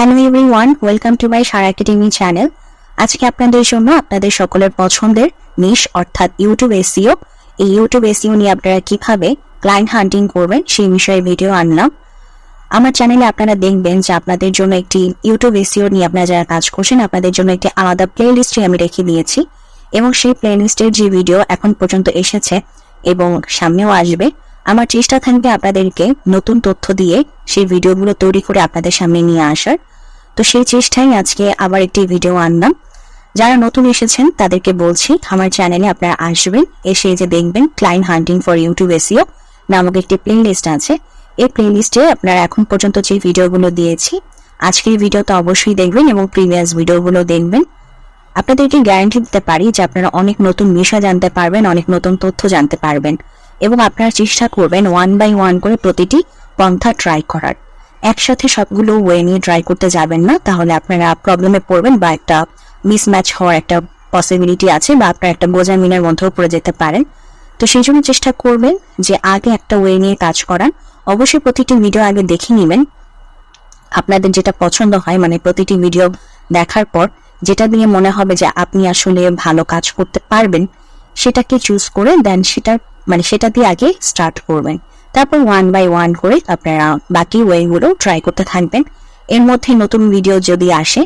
Hello everyone, welcome to my Sara academy channel. আজকে আপনাদের জন্য আপনাদের সকলের পছন্দের নিশ অর্থাৎ ইউটিউব এসইও, এই ইউটিউব এসইও নিয়ে আপনারা কিভাবে ক্লায়েন্ট হান্টিং করবেন সেই বিষয়ে ভিডিও আনলাম। আমার চ্যানেলে আপনারা দেখবেন যে আপনাদের জন্য একটি ইউটিউব এসইও নিয়ে আপনারা যারা কাজ করছেন আপনাদের জন্য একটি আলাদা প্লে লিস্টে আমি রেখে দিয়েছি, এবং সেই প্লে লিস্টের যে ভিডিও এখন পর্যন্ত এসেছে এবং সামনেও আসবে, আমার চেষ্টা থাকবে আপনাদেরকে নতুন তথ্য দিয়ে সেই ভিডিওগুলো তৈরি করে আপনাদের সামনে নিয়ে আসার। তো সেই চেষ্টায় আজকে আবার একটি ভিডিও আনলাম। যারা নতুন এসেছেন তাদেরকে বলছি, আমার চ্যানেলে আপনারা আসবেন, এসে যে দেখবেন client hunting for YouTube SEO নামক একটি প্লে লিস্ট আছে। এই প্লে লিস্টে আপনারা এখন পর্যন্ত যে ভিডিওগুলো দিয়েছি আজকের ভিডিও তো অবশ্যই দেখবেন এবং প্রিভিয়াস ভিডিওগুলো দেখবেন। আপনাদেরকে গ্যারান্টি দিতে পারি যে আপনারা অনেক নতুন বিষয় জানতে পারবেন, অনেক নতুন তথ্য জানতে পারবেন, এবং আপনারা চেষ্টা করবেন ওয়ান বাই ওয়ান করে প্রতিটি পন্থা ট্রাই করার। একসাথে সবগুলো ওয়ে নিয়ে ট্রাই করতে যাবেন না, তাহলে আপনারা প্রবলেমে পড়বেন বা একটা মিসম্যাচ হওয়ার একটা পসিবিলিটি আছে, বা আপনার একটা গোজামিনের মধ্যেও পড়ে যেতে পারেন। তো সেই জন্য চেষ্টা করবেন যে আগে একটা ওয়ে নিয়ে কাজ করার। অবশ্যই প্রতিটি ভিডিও আগে দেখে নেবেন, আপনাদের যেটা পছন্দ হয়, মানে প্রতিটি ভিডিও দেখার পর যেটা দিয়ে মনে হবে যে আপনি আসলে ভালো কাজ করতে পারবেন সেটাকে চুজ করে দেন সেটা দিয়ে আগে স্টার্ট করবেন। তারপর ওয়ান বাই ওয়ান করে আপনারা বাকি ওয়েগুলো ট্রাই করতে থাকবেন। এর মধ্যে নতুন ভিডিও যদি আসে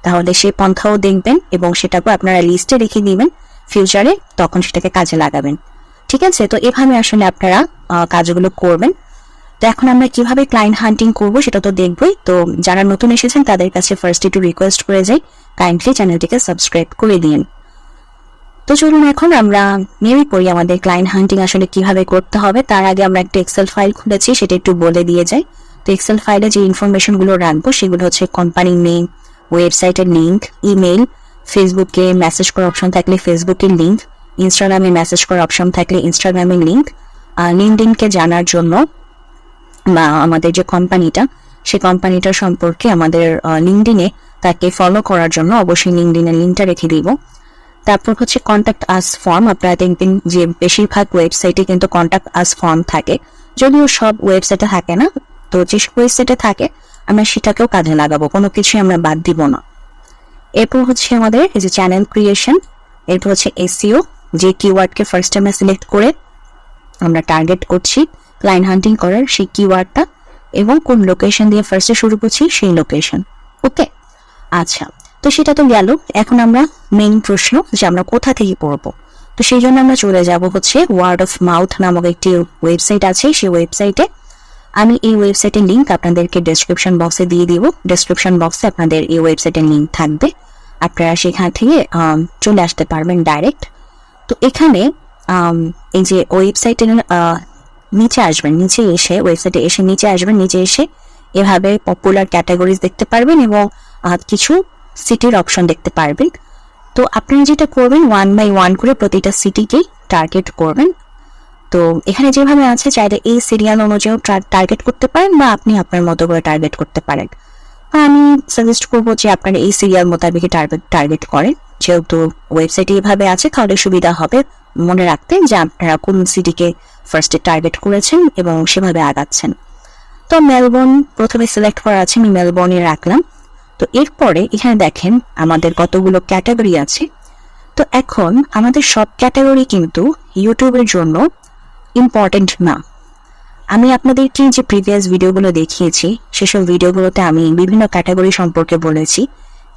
তাহলে সেই পন্থাও দেখবেন এবং সেটাকে আপনারা লিস্টে রেখে দিবেন, ফিউচারে তখন সেটাকে কাজে লাগাবেন। ঠিক আছে, তো এভাবে আসলে আপনারা কাজগুলো করবেন। তো এখন আমরা কিভাবে ক্লায়েন্ট হান্টিং করব সেটা তো দেখবই। তো যারা নতুন এসেছেন তাদের কাছে ফার্স্ট একটু রিকোয়েস্ট করে যাই, কাইন্ডলি চ্যানেলটিকে সাবস্ক্রাইব করে দিন। তো চলুন এখন আমরা নেমে পড়ি আমাদের ক্লায়েন্ট হান্টিং আসলে কিভাবে করতে হবে। তার আগে আমরা একটা এক্সেল ফাইল খুলেছি, সেটা একটু বলে দিয়ে যাই। তো এক্সেল ফাইলে যে ইনফরমেশনগুলো রাখবো সেগুলো হচ্ছে কোম্পানির নেম, ওয়েবসাইটের লিঙ্ক, ইমেল, ফেসবুকে মেসেজ করার অপশন থাকলে ফেসবুকের লিঙ্ক, ইনস্টাগ্রামে মেসেজ করার অপশন থাকলে ইনস্টাগ্রামের লিঙ্ক, লিঙ্কডইনকে জানার জন্য বা আমাদের যে কোম্পানিটা সেই কোম্পানিটার সম্পর্কে আমাদের লিঙ্কডইনে তাকে ফলো করার জন্য অবশ্যই লিঙ্কডইনের লিঙ্কটা রেখে দিব। তারপর হচ্ছে কন্ট্যাক্ট আস ফর্ম। আপনারা দেখবেন যে বেশিরভাগ ওয়েবসাইটে কিন্তু কন্ট্যাক্ট আস ফর্ম থাকে, যদিও সব ওয়েবসাইটে থাকে না। তো যে ওয়েবসাইটে থাকে আমরা সেটাকেও কাজে লাগাবো, কোনো কিছুই আমরা বাদ দিব না। এরপর হচ্ছে আমাদের এই যে চ্যানেল ক্রিয়েশন, এরপর হচ্ছে এসইও, যে কিওয়ার্ডকে ফার্স্ট আমরা সিলেক্ট করে আমরা টার্গেট করছি ক্লায়েন্ট হান্টিং করার সেই কিওয়ার্ডটা, এবং কোন লোকেশন দিয়ে ফার্স্টে শুরু করছি সেই লোকেশন। ওকে, আচ্ছা, তো সেটা তো গেল। এখন আমরা মেইন প্রশ্ন যে আমরা কোথা থেকে পড়বো। তো সেই জন্য আমরা চলে যাব হচ্ছে ওয়ার্ড অফ মাউথ নামক একটি ওয়েবসাইট আছে, সেই ওয়েবসাইটে। আমি এই ওয়েবসাইটের লিঙ্ক আপনাদেরকে ডেসক্রিপশন বক্সে দিয়ে দিব। ডেসক্রিপশন বক্সে আপনাদের এই ওয়েবসাইটের লিঙ্ক থাকবে, আপনারা সেখান থেকে চলে আসতে পারবেন ডাইরেক্ট। তো এখানে এই যে ওয়েবসাইটের নিচে আসবেন, নিচে এসে ওয়েবসাইটে এসে নিচে আসবেন, নিচে এসে এভাবে পপুলার ক্যাটাগরিজ দেখতে পারবেন এবং কিছু সিটির অপশন দেখতে পারবেন। তো আপনারা যেটা করবেন ওয়ান বাই ওয়ান করে প্রতিটা সিটিকেই টার্গেট করবেন। তো এখানে যেভাবে আছে চাইলে এই সিরিয়াল অনুযায়ী টার্গেট করতে পারেন বা আপনি আপনার মতো করে টার্গেট করতে পারেন। আমি সাজেস্ট করবো যে আপনারা এই সিরিয়াল মোতাবেক টার্গেট করেন, যেহেতু ওয়েবসাইটে এভাবে আছে তাহলে সুবিধা হবে মনে রাখতে যে আপনারা কোন সিটিকে ফার্স্টে টার্গেট করেছেন এবং সেভাবে আগাচ্ছেন। তো মেলবোর্ন প্রথমে সিলেক্ট করা আছে, আমি মেলবোর্নে রাখলাম। তো এরপরে এখানে দেখেন আমাদের কতগুলো ক্যাটাগরি আছে। তো এখন আমাদের সব ক্যাটাগরি কিন্তু ইউটিউবের জন্য ইম্পর্টেন্ট না। আমি আপনাদেরকে যে প্রিভিয়াস ভিডিওগুলো দেখিয়েছি সেসব ভিডিওগুলোতে আমি বিভিন্ন ক্যাটাগরি সম্পর্কে বলেছি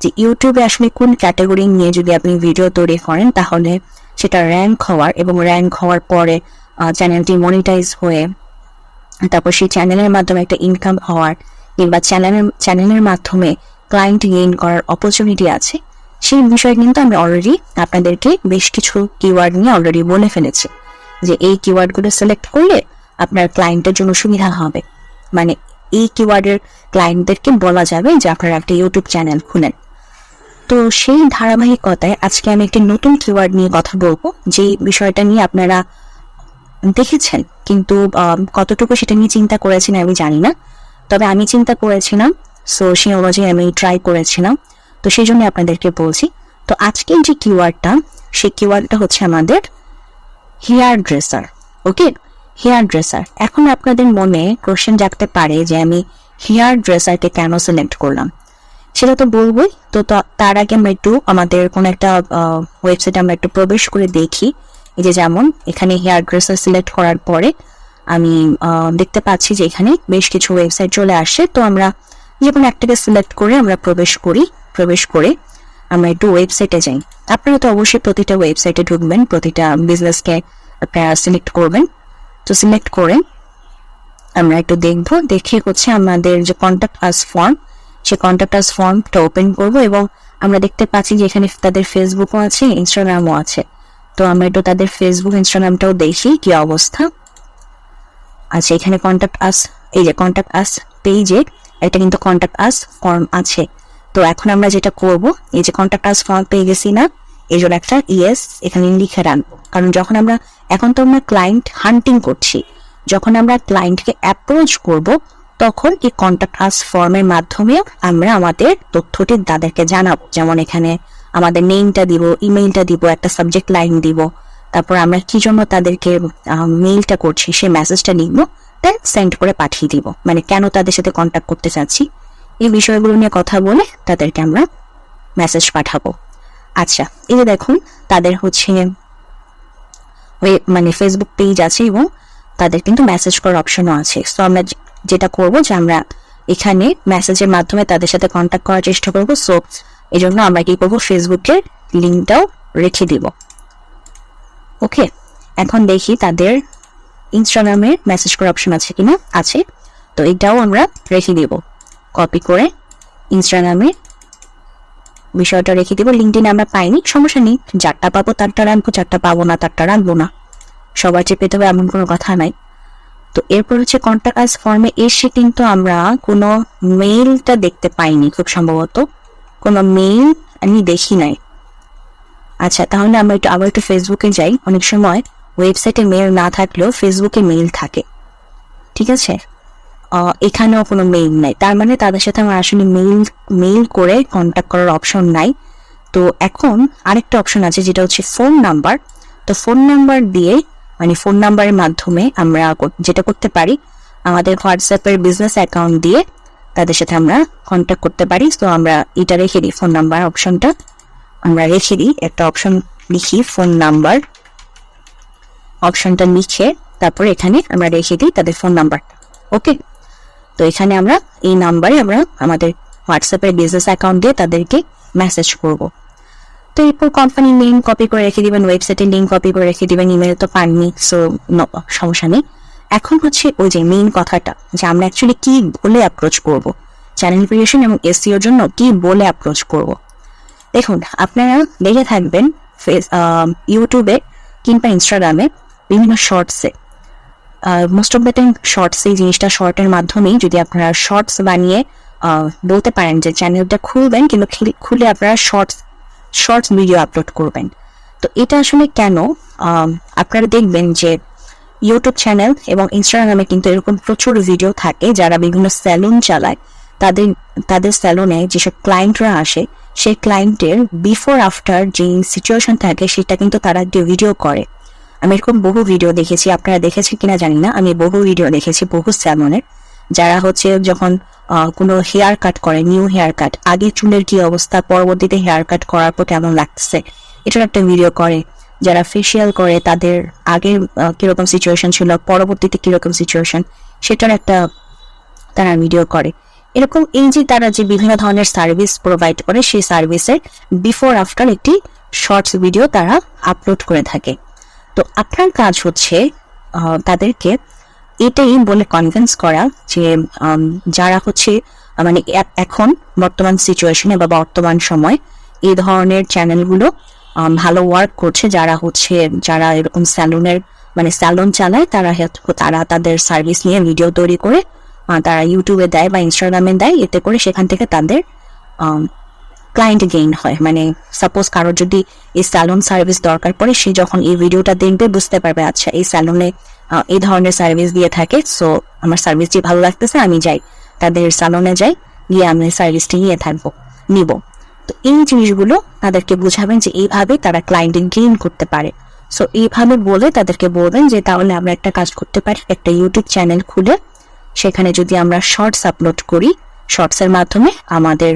যে ইউটিউবে আসলে কোন ক্যাটাগরি নিয়ে যদি আপনি ভিডিও তৈরি করেন তাহলে সেটা র্যাঙ্ক হওয়ার, এবং র্যাঙ্ক হওয়ার পরে চ্যানেলটি মনিটাইজ হয়ে তারপর সেই চ্যানেলের মাধ্যমে একটা ইনকাম হওয়ার, কিংবা চ্যানেলের মাধ্যমে ক্লায়েন্ট গেইন করার অপরচুনিটি আছে। সেই বিষয়ে কিন্তু আমি অলরেডি আপনাদেরকে বেশ কিছু কিওয়ার্ড নিয়ে অলরেডি বলে ফেলেছি যে এই কিওয়ার্ডগুলো সিলেক্ট করলে আপনার ক্লায়েন্টের জন্য সুবিধা হবে। মানে এই কিওয়ার্ডের ক্লায়েন্টদেরকে বলা যাবে যে আপনারা একটা ইউটিউব চ্যানেল খুলেন। তো সেই ধারাবাহিকতায় আজকে আমি একটি নতুন কিওয়ার্ড নিয়ে কথা বলবো, যে বিষয়টা নিয়ে আপনারা দেখেছেন কিন্তু কতটুকু সেটা নিয়ে চিন্তা করেছেন আমি জানি না, তবে আমি চিন্তা করেছিলাম, সো সেই অনুযায়ী আমি ট্রাই করেছিলাম। তো সেই জন্য আপনাদেরকে বলছি। তো আজকের যে কিওয়ার্ডটা, সেই কিওয়ার্ডটা হচ্ছে আমাদের হেয়ার ড্রেসার। ওকে, হেয়ার ড্রেসার। এখন আপনাদের মনে কোশ্চেন জাগতে পারে যে আমি হেয়ার ড্রেসারকে কেন সিলেক্ট করলাম। সেটা তো বলবোই। তো তার আগে আমরা একটু আমাদের কোনো একটা ওয়েবসাইটে আমরা একটু প্রবেশ করে দেখি। এই যে যেমন এখানে হেয়ার ড্রেসার সিলেক্ট করার পরে আমি দেখতে পাচ্ছি যে এখানে বেশ কিছু ওয়েবসাইট চলে আসে। তো আমরা যে কোনো একটাকে সিলেক্ট করে আমরা প্রবেশ করে আমরা একটু ওয়েবসাইটে যাই। আপনারা তো অবশ্যই প্রতিটা ওয়েবসাইটে ঢুকবেন, প্রতিটা বিজনেসকে আপনারা সিলেক্ট করবেন। তো সিলেক্ট করে আমরা একটু দেখবো, দেখে হচ্ছে আমাদের যে কন্ট্যাক্ট আস ফর্ম, সেই কন্ট্যাক্ট আস ফর্মটা ওপেন করব এবং আমরা দেখতে পাচ্ছি যে এখানে তাদের ফেসবুকও আছে, ইনস্টাগ্রামও আছে। তো আমরা একটু তাদের ফেসবুক ইনস্টাগ্রামটাও দেখি কি অবস্থা। আচ্ছা, এখানে কন্ট্যাক্ট আস, এই যে কন্ট্যাক্ট আস পেজে একটা কিন্তু কন্ট্যাক্ট আস ফর্ম আছে। তো এখন আমরা যেটা করব, এই যে কন্ট্যাক্ট আস ফর্ম পেয়ে গেছি না, এই জন্য একটা ইয়েস এখানে লিখে রাখবো। কারণ যখন আমরা এখন তো আমরা ক্লায়েন্ট হান্টিং করছি, যখন আমরা ক্লায়েন্টকে অ্যাপ্রোচ করব তখন এই কন্ট্যাক্ট আস ফর্মের মাধ্যমে আমরা আমাদের তথ্যটি তাদেরকে জানাবো। যেমন এখানে আমাদের নেমটা দিব, ইমেইলটা দিব, একটা সাবজেক্ট লাইন দিব, তারপর আমরা কি জন্য তাদেরকে মেইলটা করছি সেই মেসেজটা লিখবো, দেন সেন্ড করে পাঠিয়ে দিব। মানে কেন তাদের সাথে কন্ট্যাক্ট করতে চাচ্ছি এই বিষয়গুলো নিয়ে কথা বলে তাদেরকে আমরা মেসেজ পাঠাবো। আচ্ছা, এই যে দেখুন তাদের হচ্ছে মানে ফেসবুক পেজ আছে এবং তাদের কিন্তু মেসেজ করার অপশনও আছে। সো আমরা যেটা করব যে আমরা এখানে মেসেজের মাধ্যমে তাদের সাথে কন্ট্যাক্ট করার চেষ্টা করব। সো এই জন্য আমরা কি করবো, ফেসবুকের লিঙ্কটাও রেখে দিব। ওকে, এখন দেখি তাদের ইনস্টাগ্রামের মেসেজ করার অপশন আছে কিনা, আছে। তো এটাও আমরা রেখে দিব, কপি করে ইনস্টাগ্রামে বিষয়টা রেখে দিব। লিঙ্কডিনে আমরা পাইনি, সমস্যা নেই, যারটা পাবো তারটা রাখবো, যারটা পাবো না তারটা রাখবো না, সবার চেয়ে পেতে হবে এমন কোনো কথা নাই। তো এরপর হচ্ছে কন্ট্যাক্ট আস ফর্মে এসে কিন্তু আমরা কোনো মেইলটা দেখতে পাইনি, খুব সম্ভবত কোনো মেইল আমি দেখি নাই। আচ্ছা, তাহলে আমরা আবার একটু ফেসবুকে যাই। অনেক সময় ওয়েবসাইটে মেইল না থাকলেও ফেসবুকে মেইল থাকে, ঠিক আছে। এখানেও কোনো মেইল নাই, তার মানে তাদের সাথে আমার আসলে মেইল করে কন্ট্যাক্ট করার অপশন নাই। তো এখন আরেকটা অপশন আছে যেটা হচ্ছে ফোন নাম্বার। তো ফোন নাম্বার দিয়ে, মানে ফোন নাম্বারের মাধ্যমে আমরা যেটা করতে পারি, আমাদের হোয়াটসঅ্যাপের বিজনেস অ্যাকাউন্ট দিয়ে তাদের সাথে আমরা কন্ট্যাক্ট করতে পারি। তো আমরা এটা রেখে দিই, ফোন নাম্বার অপশনটা আমরা রেখে দিই, একটা অপশন লিখি ফোন নাম্বার, অপশনটা লিখে তারপরে এখানে আমরা রেখে দিই তাদের ফোন নাম্বারটা। ওকে, তো এখানে আমরা এই নাম্বারে আমরা আমাদের হোয়াটসঅ্যাপের বিজনেস অ্যাকাউন্ট দিয়ে তাদেরকে মেসেজ করব। তো এরপর কোম্পানির লিঙ্ক কপি করে রেখে দিবেন, ওয়েবসাইটের লিঙ্ক কপি করে রেখে দিবেন, ইমেল তো পাননি, সো সমস্যা নেই। এখন হচ্ছে ওই যে মেইন কথাটা, যে আমরা অ্যাকচুয়ালি কি বলে অ্যাপ্রোচ করব, চ্যানেল ক্রিয়েশন এবং এসইওর জন্য কি বলে অ্যাপ্রোচ করব। দেখুন, আপনারা দেখে থাকবেন ইউটিউবে কিংবা ইনস্টাগ্রামে বিভিন্ন শর্টসে, most of the time shorts, এই জিনিসটা শর্টের মাধ্যমেই যদি আপনারা শর্টস বানিয়ে বলতে পারেন যে চ্যানেলটা খুলবেন, কিন্তু খুলে আপনারা শর্টস ভিডিও আপলোড করবেন। তো এটা আসলে কেন, আপনারা দেখবেন যে ইউটিউব চ্যানেল এবং ইনস্টাগ্রামে কিন্তু এরকম প্রচুর ভিডিও থাকে যারা বিভিন্ন স্যালুন চালায়, তাদের স্যালুনে যেসব ক্লায়েন্টরা আসে সেই ক্লায়েন্টের বিফোর আফটার যে সিচুয়েশন থাকে সেটা কিন্তু তারা একটা ভিডিও করে। আমি এরকম বহু ভিডিও দেখেছি, আপনারা দেখেছেন কিনা জানি না, আমি বহু ভিডিও দেখেছি বহু স্যালুনের, যারা হচ্ছে যখন কোনো হেয়ার কাট করে, নিউ হেয়ার কাট, আগে চুলের কি অবস্থা, পরবর্তীতে হেয়ার কাট করার পর কেমন লাগতেছে, এটার একটা ভিডিও করে। যারা ফেসিয়াল করে তাদের আগের কিরকম সিচুয়েশন ছিল, পরবর্তীতে কিরকম সিচুয়েশন, সেটার একটা তারা ভিডিও করে। এরকম এই যে তারা যে বিভিন্ন ধরনের সার্ভিস প্রোভাইড করে, সেই সার্ভিসের বিফোর আফটার একটি শর্টস ভিডিও তারা আপলোড করে থাকে। তো আপনার কাজ হচ্ছে তাদেরকে এটাই বলে কনভিন্স করা যে যারা হচ্ছে মানে এখন বর্তমান সিচুয়েশনে বা বর্তমান সময় এই ধরনের চ্যানেলগুলো ভালো ওয়ার্ক করছে, যারা এরকম স্যালুনের মানে স্যালুন চালায়, তারা তাদের সার্ভিস নিয়ে ভিডিও তৈরি করে তারা ইউটিউবে দেয় বা ইনস্টাগ্রামে দেয়, এতে করে সেখান থেকে তাদের ক্লায়েন্ট গেইন হয়। মানে সাপোজ কারোর যদি এই স্যালুন সার্ভিস দরকার পড়ে, সে যখন এই ভিডিওটা দেখবে বুঝতে পারবে আচ্ছা এই স্যালুনে এই ধরনের সার্ভিস দিয়ে থাকে, সো আমার সার্ভিসটি ভালো লাগতেছে, আমি যাই তাদের স্যালুনে যাই, গিয়ে আমি সার্ভিসটি নিব। তো এই জিনিসগুলো তাদেরকে বুঝাবেন যে এইভাবে তারা ক্লায়েন্ট গেইন করতে পারে। সো এইভাবে বলে তাদেরকে বলবেন যে তাহলে আমরা একটা কাজ করতে পারি, একটা ইউটিউব চ্যানেল খুলে সেখানে যদি আমরা শর্টস আপলোড করি, শর্টসের মাধ্যমে আমাদের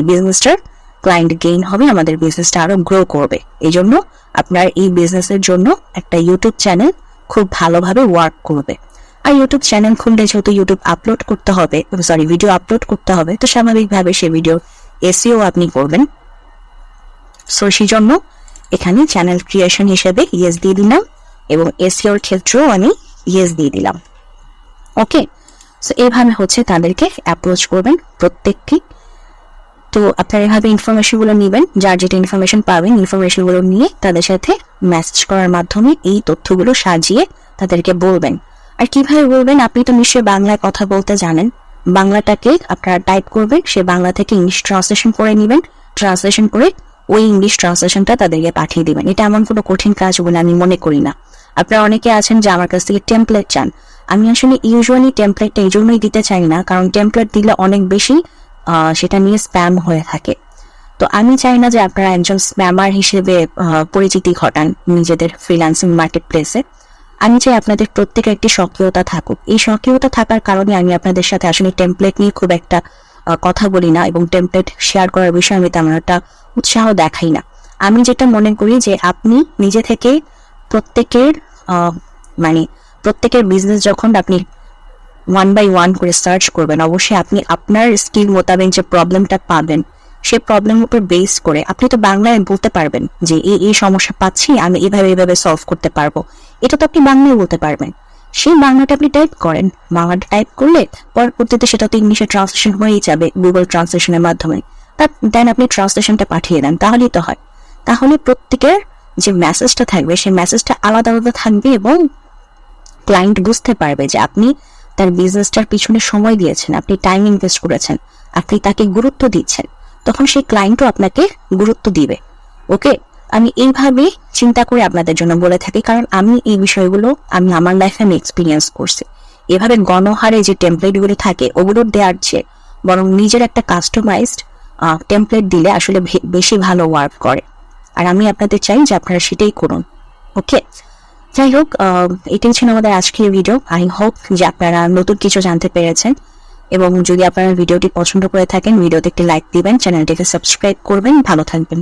বিজনেসটার ক্লায়েন্ট গেইন হবে, আমাদের বিজনেসটা আরো গ্রো করবে। এই জন্য আপনার এই বিজনেসের জন্য একটা ইউটিউব চ্যানেল খুব ভালোভাবে ওয়ার্ক করবে। আর ইউটিউব চ্যানেল খুললে যেহেতু ভিডিও আপলোড করতে হবে, তো স্বাভাবিকভাবে সে ভিডিও এসইও আপনি করবেন। সো সেই জন্য এখানে চ্যানেল ক্রিয়েশন হিসেবে ইয়েস দিয়ে দিলাম এবং এসইওর ক্ষেত্রেও আমি ইয়েস দিয়ে দিলাম। ওকে, সো এইভাবে তাদেরকে অ্যাপ্রোচ করবেন প্রত্যেককে। তো আপনারা এভাবে ইনফরমেশনগুলো নেবেন, যার যেটা ইনফরমেশন পাবেন ইনফরমেশনগুলো নিয়ে তাদের সাথে মেসেজ করার মাধ্যমে এই তথ্যগুলো সাজিয়ে তাদেরকে বলবেন। আর কিভাবে বলবেন? আপনি তো নিশ্চয়ই বাংলায় কথা বলতে জানেন, বাংলাটাকে আপনারা টাইপ করবেন, সে বাংলা থেকে ইংলিশ ট্রান্সলেশন করে নেবেন, ট্রান্সলেশন করে ওই ইংলিশ ট্রান্সলেশনটা তাদেরকে পাঠিয়ে দিবেন। এটা এমন কোনো কঠিন কাজ বলে আমি মনে করি না। আপনারা অনেকে আছেন যে আমার কাছ থেকে টেমপ্লেট চান, আমি আসলে ইউজুয়ালি টেমপ্লেটটা এই জন্যই দিতে চাই না, কারণ টেমপ্লেট দিলে অনেক বেশি সেটা নিয়ে স্প্যাম হয়ে থাকে। তো আমি চাই না যে আপনারা একজন স্প্যামার হিসেবে পরিচিতি ঘটান নিজেদের ফ্রিল্যান্সিং মার্কেট প্লেসে। আমি চাই আপনাদের প্রত্যেকের একটি সক্রিয়তা থাকুক। এই সক্রিয়তা থাকার কারণে আমি আপনাদের সাথে আসলে টেমপ্লেট নিয়ে খুব একটা কথা বলি না এবং টেমপ্লেট শেয়ার করার বিষয়ে আমি তেমন একটা উৎসাহ দেখাই না। আমি যেটা মনে করি যে আপনি নিজে থেকে প্রত্যেকের বিজনেস যখন আপনি 1 by 1 করে সার্চ করবেন, অবশ্যই আপনি আপনার স্কিল মোতাবেক যে প্রবলেমটা পাবেন সেই প্রবলেমের উপর বেস করে আপনি তো বাংলায় বলতে পারবেন যে এই সমস্যা পাচ্ছি, আমি এভাবে সলভ করতে পারবো। এটা তো আপনি বাংলায় বলতে পারবেন। সেই বাংলাটা আপনি টাইপ করেন, বাংলাটা টাইপ করলে পরবর্তীতে সেটা তো ইংলিশে ট্রান্সলেশন হয়েই যাবে গুগল ট্রান্সলেশনের মাধ্যমে। দেন আপনি ট্রান্সলেশনটা পাঠিয়ে দেন, তাহলেই তো হয়। তাহলে প্রত্যেকের যে মেসেজটা থাকবে সেই মেসেজটা আলাদা আলাদা থাকবে এবং ক্লায়েন্ট বুঝতে পারবে যে আপনি তার বিজনেসটার পিছনে সময় দিয়েছেন, আপনি টাইম ইনভেস্ট করেছেন, আপনি তাকে গুরুত্ব দিচ্ছেন, তখন সেই ক্লায়েন্টও আপনাকে গুরুত্ব দিবে। ওকে, আমি এইভাবে চিন্তা করে আপনাদের জন্য বলে থাকি, কারণ আমি এই বিষয়গুলো আমি আমার লাইফে আমি এক্সপিরিয়েন্স করছি। এভাবে গণহারে যে টেমপ্লেটগুলো থাকে ওগুলো দেওয়ার চেয়ে বরং নিজের একটা কাস্টমাইজড টেমপ্লেট দিলে আসলে বেশি ভালো ওয়ার্ক করে। আর আমি আপনাদের চাই যে আপনারা সেটাই করুন। ওকে, যাই হোক, এটাই ছিল আমাদের আজকের ভিডিও। আই হোপ যে আপনারা নতুন কিছু জানতে পেরেছেন এবং যদি আপনারা ভিডিওটি পছন্দ করে থাকেন ভিডিওতে একটি লাইক দিবেন, চ্যানেলটিকে সাবস্ক্রাইব করবেন। ভালো থাকবেন।